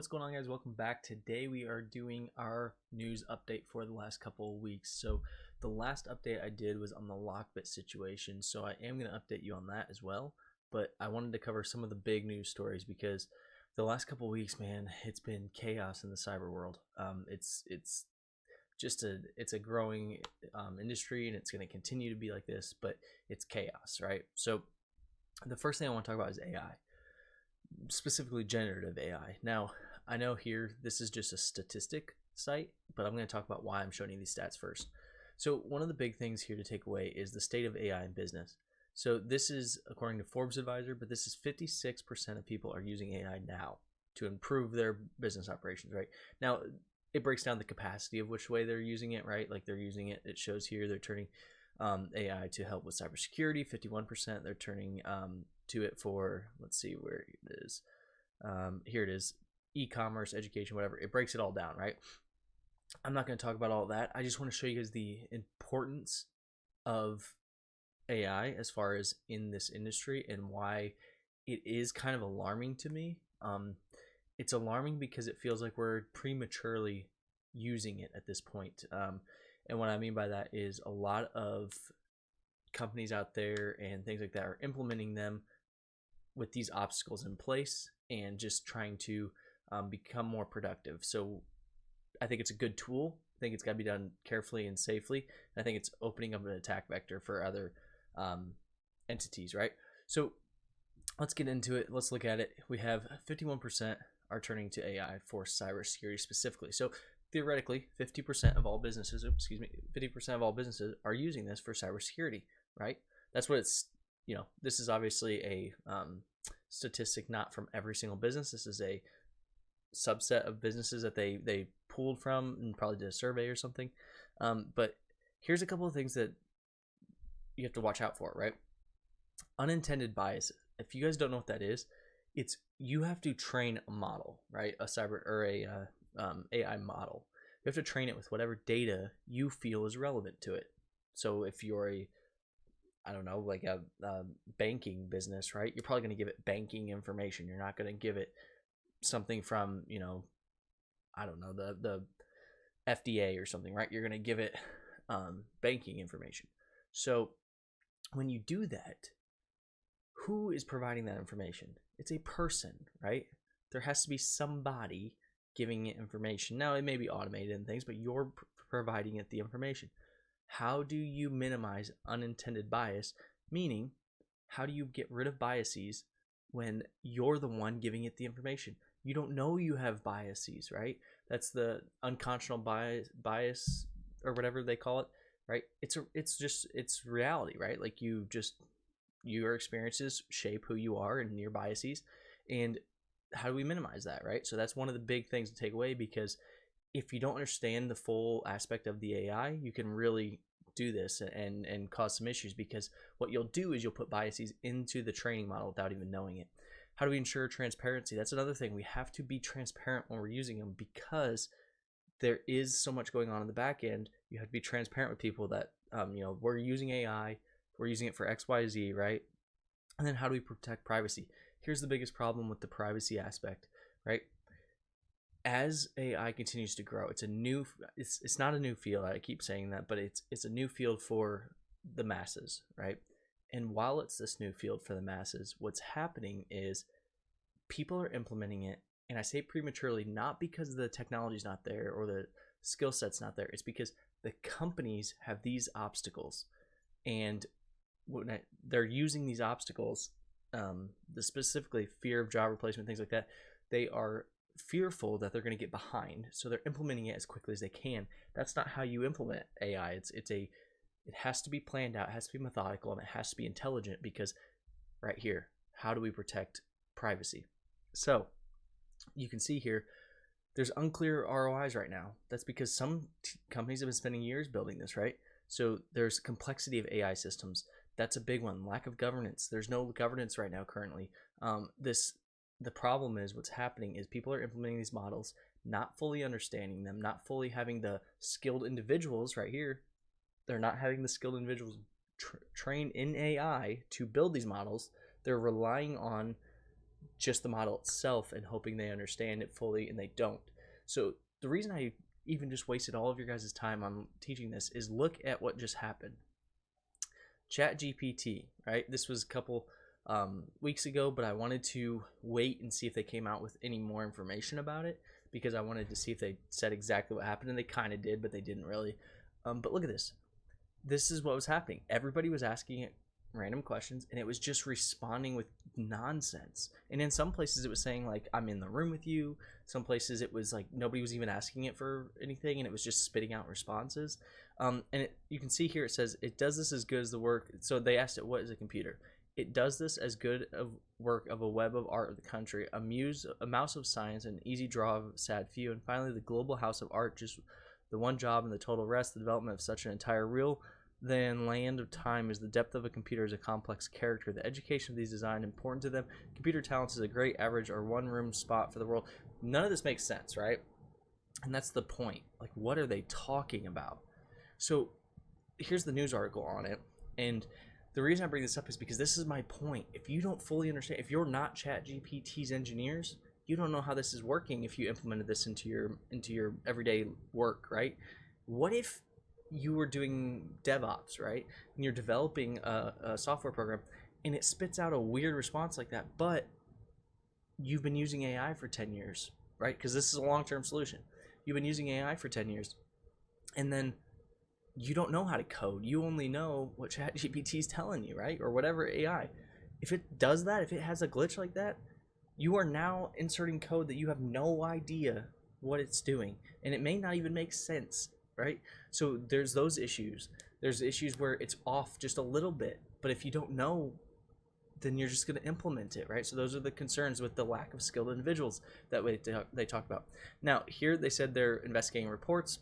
what's going on, guys? Welcome back. Today we are doing our news update for the last couple of weeks. So the last update I did was on the Lockbit situation, so I am going to update you on that as well. But I wanted to cover some of the big news stories because the last couple of weeks, man, it's been chaos in the cyber world. It's a growing industry, and it's going to continue to be like this, but it's chaos, right? So the first thing I want to talk about is AI, specifically generative AI. Now, I know here this is just a statistic site, but I'm going to talk about why I'm showing you these stats first. So one of the big things here to take away is the state of AI in business. So this is according to Forbes Advisor, but this is 56% of people are using AI now to improve their business operations, right? Now, it breaks down the capacity of which way they're using it, right? Like they're using it, it shows here they're turning AI to help with cybersecurity, 51%. They're turning to it for, let's see where it is. Here it is, e-commerce, education, whatever. It breaks it all down, right? I'm not going to talk about all that. I just want to show you guys the importance of AI as far as in this industry and why it is kind of alarming to me. It's alarming because it feels like we're prematurely using it at this point. And what I mean by that is a lot of companies out there and things like that are implementing them with these obstacles in place and just trying to become more productive. So I think it's a good tool. I think it's got to be done carefully and safely. And I think it's opening up an attack vector for other entities, right? So let's get into it. Let's look at it. We have 51% are turning to AI for cybersecurity specifically. So theoretically, 50% of all businesses, 50% of all businesses are using this for cybersecurity, right? That's what it's, this is obviously a statistic not from every single business. This is a subset of businesses that they pulled from and probably did a survey or something. But here's a couple of things that you have to watch out for, right? Unintended biases. If you guys don't know what that is, it's you have to train a model, right? A cyber or a AI model. You have to train it with whatever data you feel is relevant to it. So if you're I don't know, like a banking business, right? You're probably going to give it banking information. You're not going to give it something from, I don't know, the FDA or something, right? You're going to give it banking information. So when you do that, who is providing that information? It's a person, right? There has to be somebody giving it information. Now, it may be automated and things, but you're providing it the information. How do you minimize unintended bias? Meaning, how do you get rid of biases when you're the one giving it the information? You don't know you have biases, right? That's the unconscionable bias or whatever they call it, right? It's reality, right? Like your experiences shape who you are and your biases. And how do we minimize that, right? So that's one of the big things to take away, because if you don't understand the full aspect of the AI, you can really do this and cause some issues, because what you'll do is you'll put biases into the training model without even knowing it. How do we ensure transparency? That's another thing. We have to be transparent when we're using them, because there is so much going on in the back end. You have to be transparent with people that, we're using AI, we're using it for XYZ, right? And then how do we protect privacy? Here's the biggest problem with the privacy aspect, right? As AI continues to grow, it's not a new field. I keep saying that, but it's a new field for the masses, right? And while it's this new field for the masses, what's happening is people are implementing it, and I say prematurely, not because the technology's not there or the skill set's not there. It's because the companies have these obstacles, and when they're using these obstacles, specifically fear of job replacement, things like that, they are fearful that they're going to get behind, so they're implementing it as quickly as they can. That's not how you implement AI. It has to be planned out, it has to be methodical, and it has to be intelligent, because right here, how do we protect privacy? So you can see here, there's unclear ROIs right now. That's because some companies have been spending years building this, right? So there's complexity of AI systems. That's a big one. Lack of governance. There's no governance right now currently. The problem is what's happening is people are implementing these models, not fully understanding them, not fully having the skilled individuals right here. They're not having the skilled individuals trained in AI to build these models. They're relying on just the model itself and hoping they understand it fully, and they don't. So the reason I even just wasted all of your guys' time on teaching this is look at what just happened. ChatGPT, right? This was a couple weeks ago, but I wanted to wait and see if they came out with any more information about it, because I wanted to see if they said exactly what happened, and they kind of did, but they didn't really. But look at this. This is what was happening. Everybody was asking it random questions, and it was just responding with nonsense. And in some places it was saying like, I'm in the room with you. Some places it was like nobody was even asking it for anything, and it was just spitting out responses. And you can see here it says it does this as good as the work. So they asked it, what is a computer? It does this as good of work of a web of art of the country, a mouse of science, an easy draw of sad few, and finally the global house of art, just the one job and the total rest, the development of such an entire real then land of time is the depth of a computer is a complex character. The education of these design important to them. Computer talents is a great average or one room spot for the world. None of this makes sense, right? And that's the point. Like, what are they talking about? So here's the news article on it. And the reason I bring this up is because this is my point. If you don't fully understand, if you're not ChatGPT's engineers, you don't know how this is working if you implemented this into your everyday work, right? What if you were doing DevOps, right? And you're developing a software program, and it spits out a weird response like that, but you've been using AI for 10 years, right? Because this is a long-term solution. You've been using AI for 10 years, and then you don't know how to code. You only know what ChatGPT is telling you, right? Or whatever AI. If it does that, if it has a glitch like that, you are now inserting code that you have no idea what it's doing, and it may not even make sense, right? So there's those issues. There's issues where it's off just a little bit, but if you don't know, then you're just going to implement it, right? So those are the concerns with the lack of skilled individuals that they talk about. Now here they said they're investigating reports,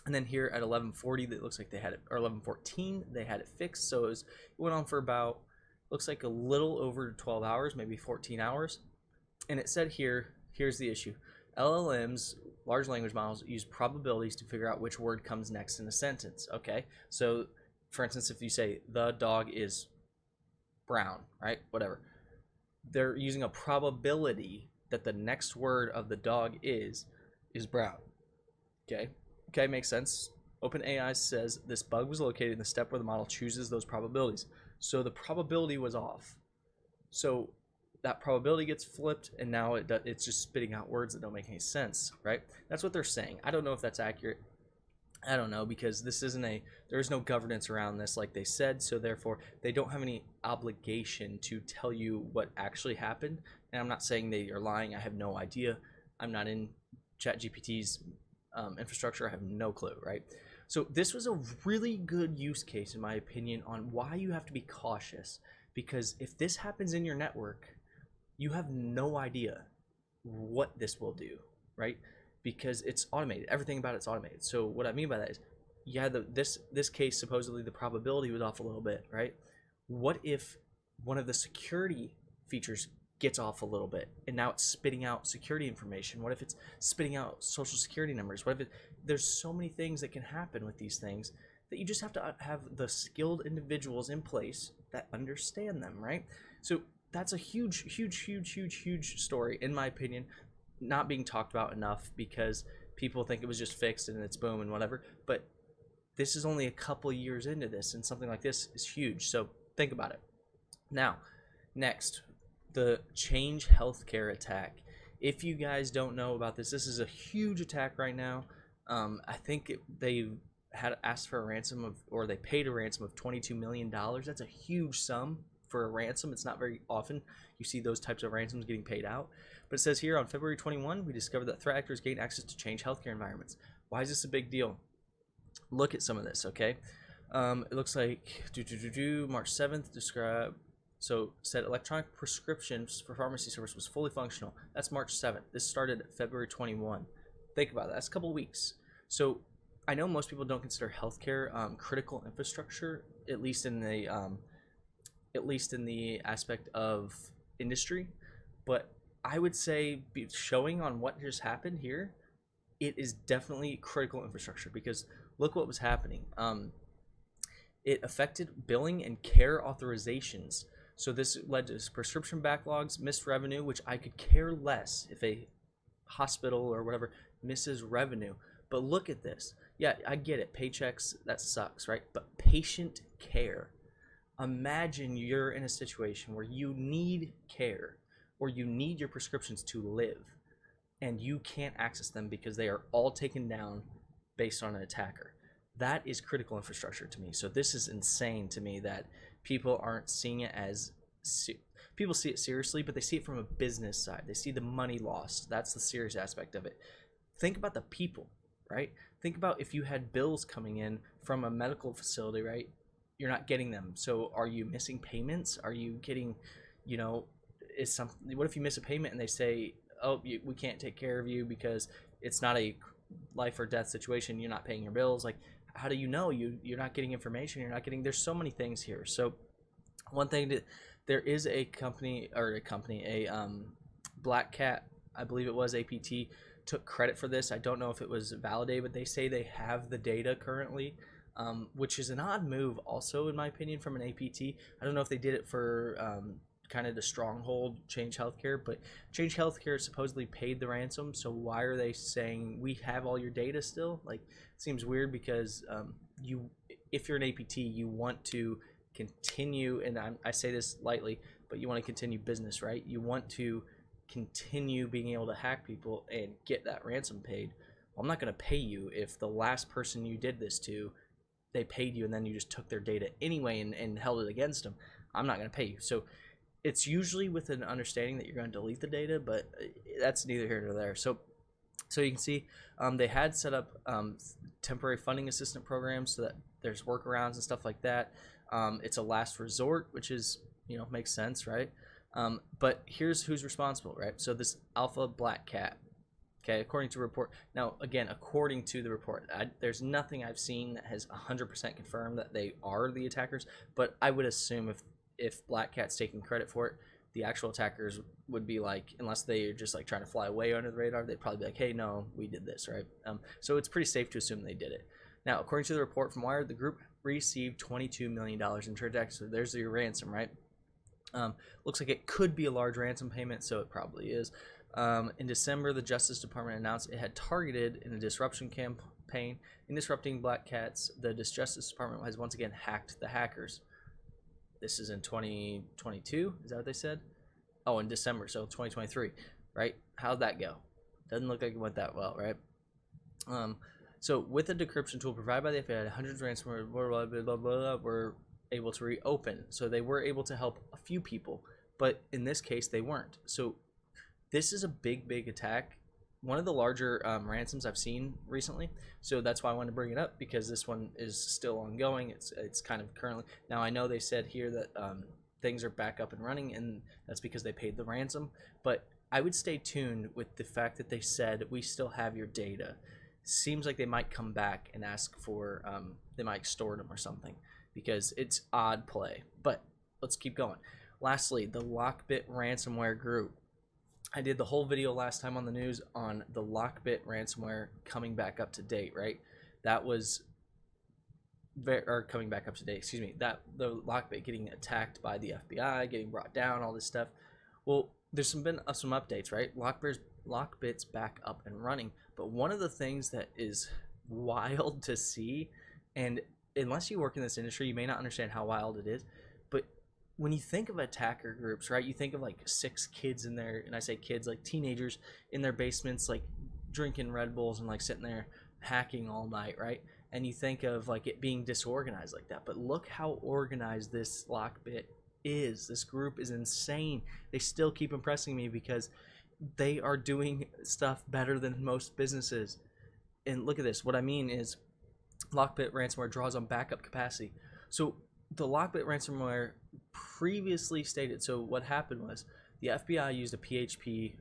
and then here at 11:40, it looks like they had it, or 11:14, they had it fixed. So it went on for about, looks like a little over 12 hours, maybe 14 hours. And it said here, here's the issue. LLMs, large language models, use probabilities to figure out which word comes next in a sentence. Okay, so for instance, if you say the dog is brown, right? Whatever. They're using a probability that the next word of the dog is brown. Okay, makes sense. OpenAI says this bug was located in the step where the model chooses those probabilities. So the probability was off. So that probability gets flipped, and now it's just spitting out words that don't make any sense, right? That's what they're saying. I don't know if that's accurate. I don't know, because this isn't there's no governance around this like they said, so therefore they don't have any obligation to tell you what actually happened. And I'm not saying they are lying. I have no idea. I'm not in ChatGPT's infrastructure. I have no clue, right? So this was a really good use case, in my opinion, on why you have to be cautious, because if this happens in your network, you have no idea what this will do, right? Because it's automated. Everything about it's automated. So what I mean by that is, yeah, this case, supposedly the probability was off a little bit, right? What if one of the security features gets off a little bit, and now it's spitting out security information? What if it's spitting out social security numbers? What if there's so many things that can happen with these things that you just have to have the skilled individuals in place that understand them, right? So that's a huge story, in my opinion, not being talked about enough, because people think it was just fixed and it's boom and whatever. But this is only a couple years into this, and something like this is huge. So think about it. Now, next, the Change Healthcare attack. If you guys don't know about this, this is a huge attack right now. I think they had asked for a ransom of, or they paid a ransom of $22 million. That's a huge sum for a ransom. It's not very often you see those types of ransoms getting paid out. But it says here, on February 21, we discovered that threat actors gained access to Change healthcare environments. Why is this a big deal? Look at some of this, okay? It looks like March 7th described. So said electronic prescriptions for pharmacy service was fully functional. That's March 7th. This started February 21. Think about that. That's a couple weeks. So I know most people don't consider healthcare critical infrastructure, at least in the aspect of industry, but I would say, showing on what just happened here, it is definitely critical infrastructure, because look what was happening. It affected billing and care authorizations. So this led to prescription backlogs, missed revenue, which I could care less if a hospital or whatever misses revenue. But look at this. Yeah, I get it. Paychecks, that sucks, right? But patient care. Imagine you're in a situation where you need care or you need your prescriptions to live and you can't access them because they are all taken down based on an attacker. That is critical infrastructure to me. So this is insane to me that people aren't seeing it as people see it seriously, but they see it from a business side. They see the money lost. That's the serious aspect of it. Think about the people, right? Think about if you had bills coming in from a medical facility, right? You're not getting them. So are you missing payments? Are you getting, is something? What if you miss a payment and they say, "Oh, we can't take care of you because it's not a life or death situation. You're not paying your bills." Like, how do you know? You're not getting information. You're not getting. There's so many things here. So one thing there is a Black Cat, I believe it was APT, took credit for this. I don't know if it was validated, but they say they have the data currently, which is an odd move also in my opinion from an APT. I don't know if they did it for kind of the stronghold Change Healthcare, but Change Healthcare supposedly paid the ransom, so why are they saying we have all your data still? Like, it seems weird because if you're an APT, you want to continue, and I say this lightly, but you want to continue business, right? You want to continue being able to hack people and get that ransom paid. Well, I'm not going to pay you if the last person you did this to, they paid you and then you just took their data anyway and held it against them. I'm not going to pay you. So it's usually with an understanding that you're going to delete the data, but that's neither here nor there. So you can see they had set up temporary funding assistant programs so that there's workarounds and stuff like that. It's a last resort, which is, makes sense, right? But here's who's responsible, right? So this Alpha Black Cat, okay, according to report. Now, again, according to the report, there's nothing I've seen that has 100% confirmed that they are the attackers, but I would assume if Black Cat's taking credit for it, the actual attackers would be like, unless they're just like trying to fly away under the radar, they'd probably be like, hey, no, we did this, right? So it's pretty safe to assume they did it. Now, according to the report from Wired, the group received $22 million in transactions. So there's your ransom, right? Looks like it could be a large ransom payment, so it probably is. In December, the Justice Department announced it had targeted in a disruption campaign. In disrupting Black Cats, the Justice Department has once again hacked the hackers. This is in 2022, is that what they said? Oh, in December, so 2023, right? How'd that go? Doesn't look like it went that well, right? So with a decryption tool provided by the FBI, hundreds of ransomware were able to reopen. So they were able to help a few people, but in this case, they weren't. So this is a big attack. One of the larger ransoms I've seen recently. So that's why I wanted to bring it up, because this one is still ongoing. It's kind of currently. Now, I know they said here that things are back up and running, and that's because they paid the ransom. But I would stay tuned with the fact that they said, we still have your data. Seems like they might come back and ask for, they might extort them or something, because it's odd play. But let's keep going. Lastly, the Lockbit ransomware group. I did the whole video last time on the news on the Lockbit ransomware coming back up to date, right? That was coming back up to date, excuse me. That the Lockbit getting attacked by the FBI, getting brought down, all this stuff. Well, there's been some updates, right? Lockbit's back up and running. But one of the things that is wild to see, and unless you work in this industry, you may not understand how wild it is, but when you think of attacker groups, right, you think of like 6 kids in there, and I say kids, like teenagers in their basements, like drinking Red Bulls and like sitting there hacking all night, right? And you think of like it being disorganized like that. But look how organized this Lockbit is. This group is insane. They still keep impressing me because they are doing stuff better than most businesses. And look at this. What I mean is Lockbit ransomware draws on backup capacity. So the Lockbit ransomware previously stated, so what happened was the FBI used a PHP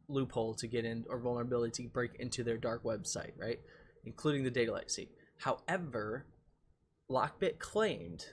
loophole to get in, or vulnerability to break into their dark website, right? Including the data legacy. However, Lockbit claimed,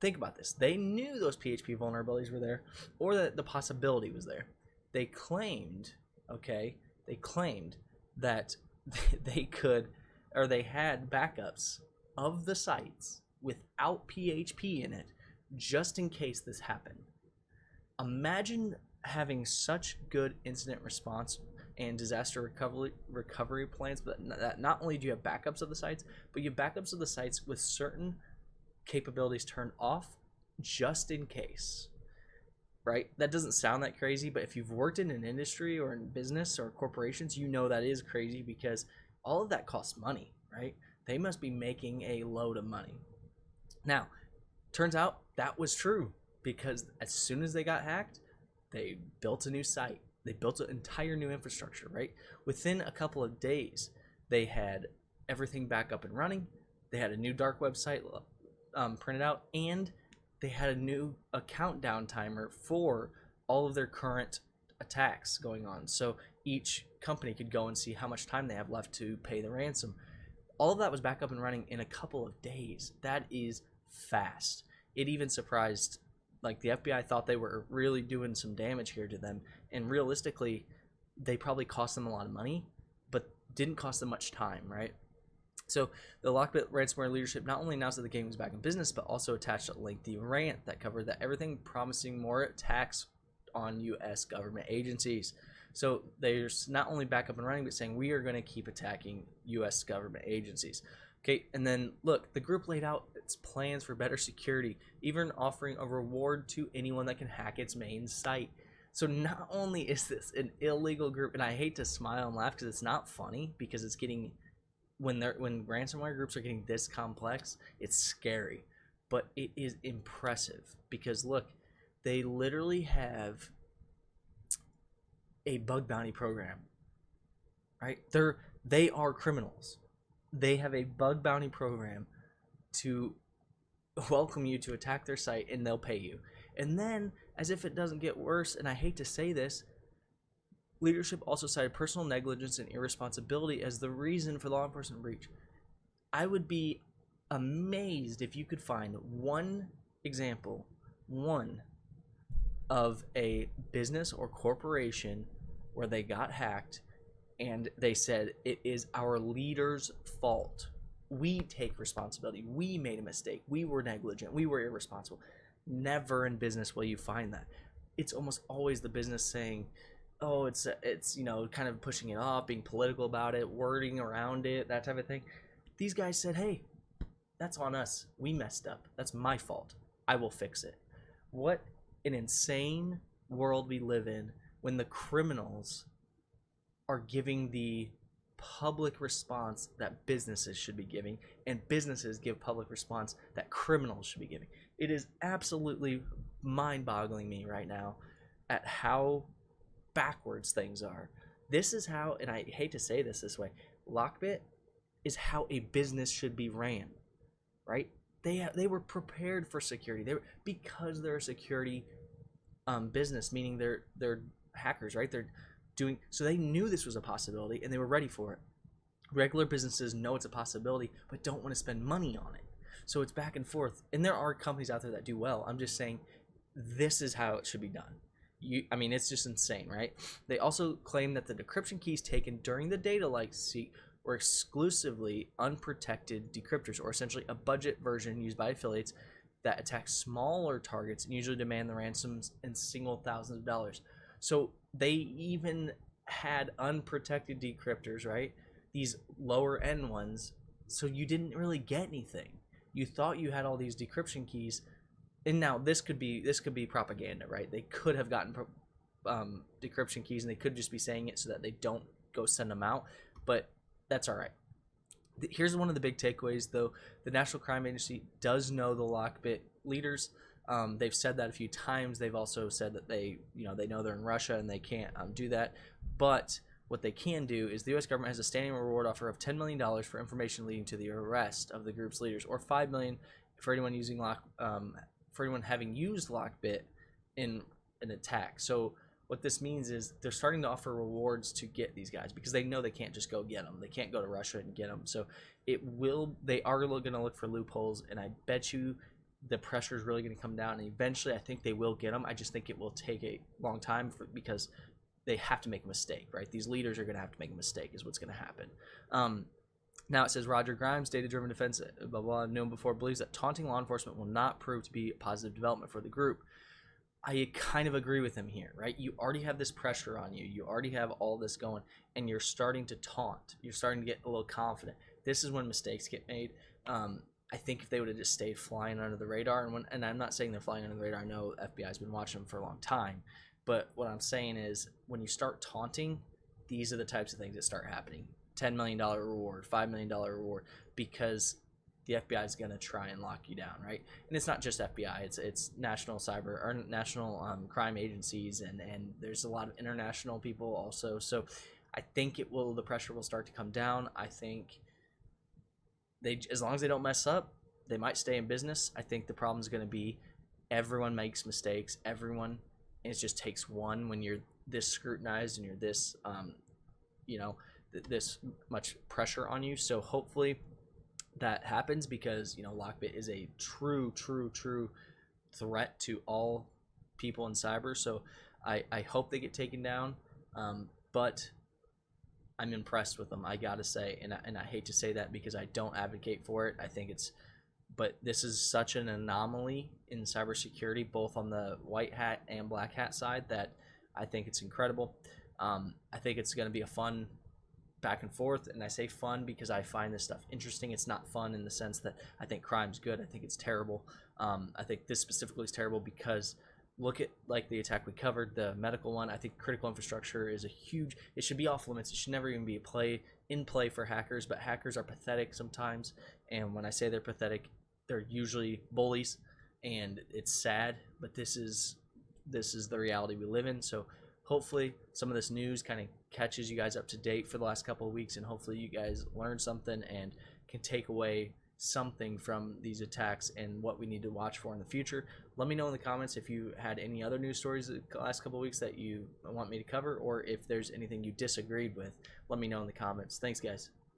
think about this, they knew those PHP vulnerabilities were there, or that the possibility was there. They claimed, that they could, or they had backups of the sites without PHP in it just in case this happened. Imagine having such good incident response and disaster recovery plans, but that not only do you have backups of the sites, but you have backups of the sites with certain capabilities turned off just in case. Right? That doesn't sound that crazy, but if you've worked in an industry or in business or corporations, you know that is crazy because all of that costs money, right? They must be making a load of money. Now, turns out that was true because as soon as they got hacked, they built a new site. They built an entire new infrastructure, right? Within a couple of days, they had everything back up and running. They had a new dark website printed out, and they had a new countdown timer for all of their current attacks going on. So each company could go and see how much time they have left to pay the ransom. All of that was back up and running in a couple of days. That is fast. It even surprised, like, the FBI thought they were really doing some damage here to them, and realistically they probably cost them a lot of money but didn't cost them much time, right? So the Lockbit ransomware leadership not only announced that the game was back in business, but also attached a lengthy rant that covered that everything, promising more attacks on U.S. government agencies. So they're not only back up and running, but saying we are going to keep attacking U.S. government agencies. Okay, and then look, the group laid out its plans for better security, even offering a reward to anyone that can hack its main site. So not only is this an illegal group, and I hate to smile and laugh because it's not funny, because it's getting, when ransomware groups are getting this complex, it's scary, but it is impressive because look, they literally have a bug bounty program, right? They are criminals. They have a bug bounty program to welcome you to attack their site, and they'll pay you. And then, as if it doesn't get worse, and I hate to say this, leadership also cited personal negligence and irresponsibility as the reason for law enforcement breach. I would be amazed if you could find one example, of a business or corporation where they got hacked and they said it is our leader's fault. We take responsibility. We made a mistake. We were negligent. We were irresponsible. Never in business will you find that. It's almost always the business saying, oh, it's kind of pushing it off, being political about it, wording around it, that type of thing. These guys said, hey, that's on us. We messed up. That's my fault. I will fix it. What an insane world we live in when the criminals are giving the public response that businesses should be giving, and businesses give public response that criminals should be giving. It is absolutely mind-boggling me right now at how backwards things are. This is how, and I hate to say this way, Lockbit is how a business should be ran, right? They were prepared for security. Because they're a security business, meaning they're hackers, right? So they knew this was a possibility and they were ready for it. Regular businesses know it's a possibility but don't want to spend money on it. So it's back and forth. And there are companies out there that do well. I'm just saying this is how it should be done. It's just insane, right? They also claim that the decryption keys taken during the data leak were exclusively unprotected decryptors, or essentially a budget version used by affiliates that attack smaller targets and usually demand the ransoms in single thousands of dollars. So they even had unprotected decryptors, right? These lower end ones. So you didn't really get anything. You thought you had all these decryption keys, and now this could be propaganda, right? They could have gotten decryption keys, and they could just be saying it so that they don't go send them out. But that's all right. Here's one of the big takeaways, though. The National Crime Agency does know the Lockbit leaders. They've said that a few times. They've also said that they know they're in Russia and they can't do that. But what they can do is the U.S. government has a standing reward offer of $10 million for information leading to the arrest of the group's leaders, or $5 million for anyone having used Lockbit in an attack. So what this means is they're starting to offer rewards to get these guys because they know they can't just go get them. They can't go to Russia and get them. So they are going to look for loopholes, and I bet you the pressure is really going to come down, and eventually I think they will get them. I just think it will take a long time because they have to make a mistake, right? These leaders are going to have to make a mistake is what's going to happen. Now it says Roger Grimes, data-driven defense, blah, blah, known before, believes that taunting law enforcement will not prove to be a positive development for the group. I kind of agree with him here, right? You already have this pressure on you. You already have all this going, and you're starting to taunt. You're starting to get a little confident. This is when mistakes get made. I think if they would have just stayed flying under the radar, and I'm not saying they're flying under the radar. I know FBI's been watching them for a long time. But what I'm saying is when you start taunting, these are the types of things that start happening. $10 million reward, $5 million reward, because the FBI is going to try and lock you down, right? And it's not just FBI; it's national cyber or national crime agencies, and there's a lot of international people also. So I think the pressure will start to come down. I think as long as they don't mess up, they might stay in business. I think the problem is going to be everyone makes mistakes. Everyone, and it just takes one when you're this scrutinized and you're this this much pressure on you. So hopefully that happens, because Lockbit is a true threat to all people in cyber. So I hope they get taken down, but I'm impressed with them, I gotta say, and I hate to say that because I don't advocate for it. I think but this is such an anomaly in cybersecurity, both on the white hat and black hat side, that I think it's incredible. I think it's going to be a fun back and forth, and I say fun because I find this stuff interesting. It's not fun in the sense that I think crime's good. I think it's terrible. I think this specifically is terrible because look at like the attack we covered, the medical one. I think critical infrastructure is it should be off limits. It should never even be in play for hackers, but hackers are pathetic sometimes, and when I say they're pathetic, they're usually bullies, and it's sad, but this is the reality we live in. So hopefully some of this news kind of catches you guys up to date for the last couple of weeks, and hopefully you guys learn something and can take away something from these attacks and what we need to watch for in the future. Let me know in the comments if you had any other news stories the last couple of weeks that you want me to cover, or if there's anything you disagreed with. Let me know in the comments. Thanks, guys.